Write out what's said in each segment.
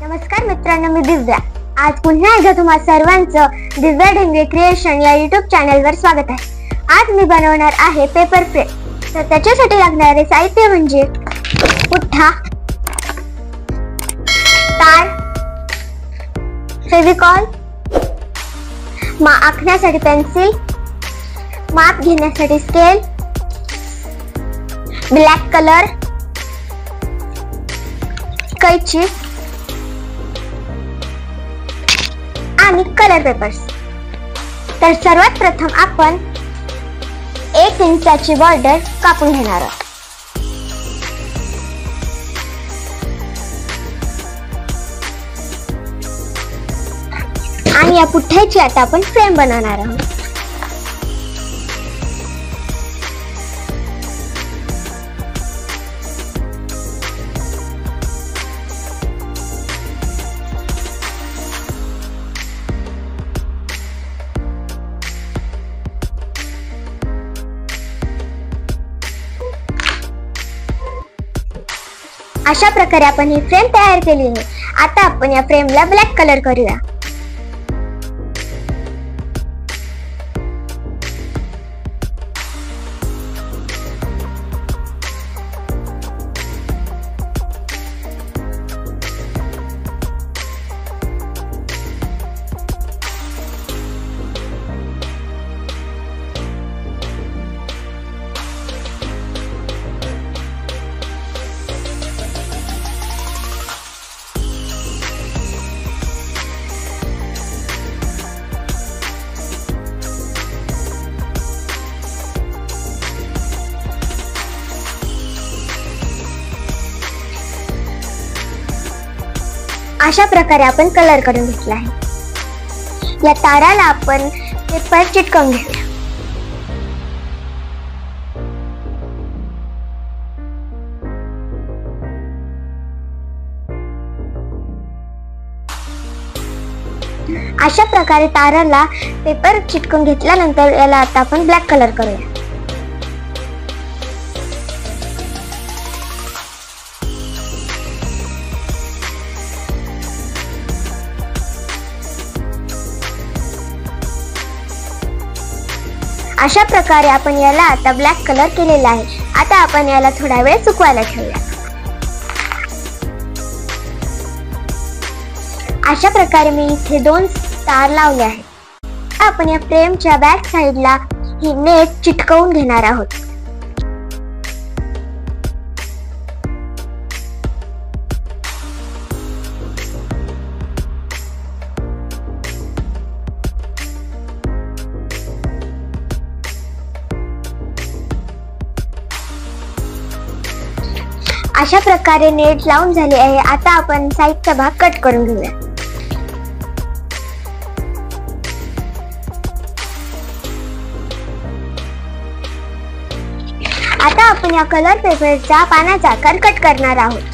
नमस्कार मित्रांनो, मी दिव्या. आज पुन्हा एकदा तुम्हा सर्वांचं दिव्या ढेंगरे क्रिएशन या YouTube चॅनलवर स्वागत आहे. आज मी बनवणार आहे पेपर फ्रेम. तर त्याच्यासाठी लागणारे साहित्य म्हणजे पुठ्ठा, तार, फेविकॉल, आखण्यासाठी पेन्सिल, माप घेण्यासाठी स्केल, ब्लॅक कलर, कैची आणि कलर पेपर्स. तर सर्वात प्रथम आपण 1 इंचाची बॉर्डर कापून घेणार आहोत. आणि या पुठ्ठ्याची आता आपण फ्रेम बनवणार आहोत. अशा प्रकारे आपण ही फ्रेम तयार केली आहे. आता आपण या फ्रेमला ब्लॅक कलर करूया. अशा प्रकारे आपण कलर करून घेतला आहे. या ताराला आपण पेपर चिटकवून घेऊया. अशा प्रकारे ताराला पेपर चिटकवून घेतल्यानंतर याला आता आपण ब्लॅक कलर करूया. अशा प्रकारे आपण याला आता ब्लॅक कलर केलेला आहे. आता आपण याला थोडा वेळ सुकवायला ठेवूया. अशा प्रकारे मी इथे 2 तार लावले आहेत. आपण या फ्रेमच्या बॅक साइडला ही नेट चिटकवून घेणार आहोत. अशा प्रकारे नेट लावून झाली आहे. आता आपण साइडचा भाग कट करून घेऊया. आता आपण या कलर पेपरचा पानाचा आकार कट करणार आहोत.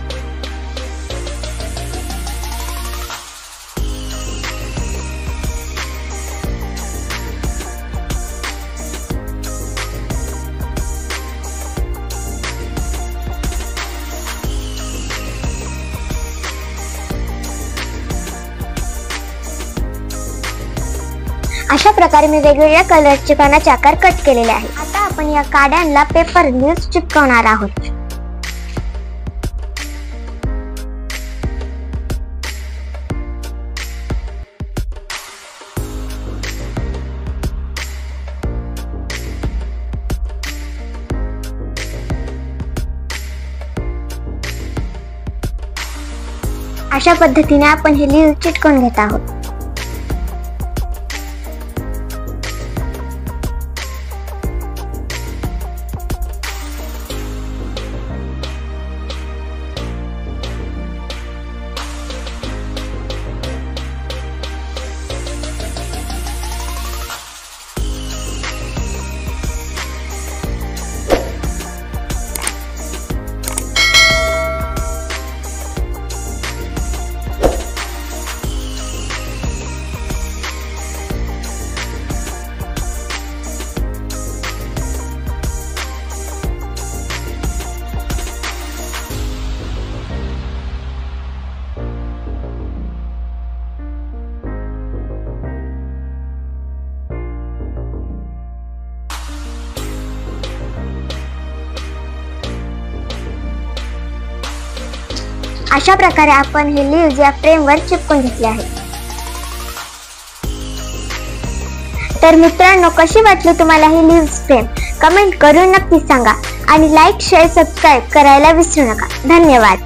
अशा प्रकारे मी वेगवेगळ्या कलरचे पानाचे आकार कट केलेले आहे. आता आपण या काड्यांना पेपर लीव्स चिटकवणार आहोत. अशा पद्धतीने आपण हे लीव्स चिटकवून घेत आहोत. अशा प्रकारे आपण हे लीव्हज या फ्रेमवर चिपकून घेतले आहेत। तर मित्रांनो, कशी वाटली तुम्हाला ही लीव्हज फ्रेम? कमेंट करून नक्की सांगा आणि लाईक, शेअर, सबस्क्राईब करायला विसरू नका। धन्यवाद।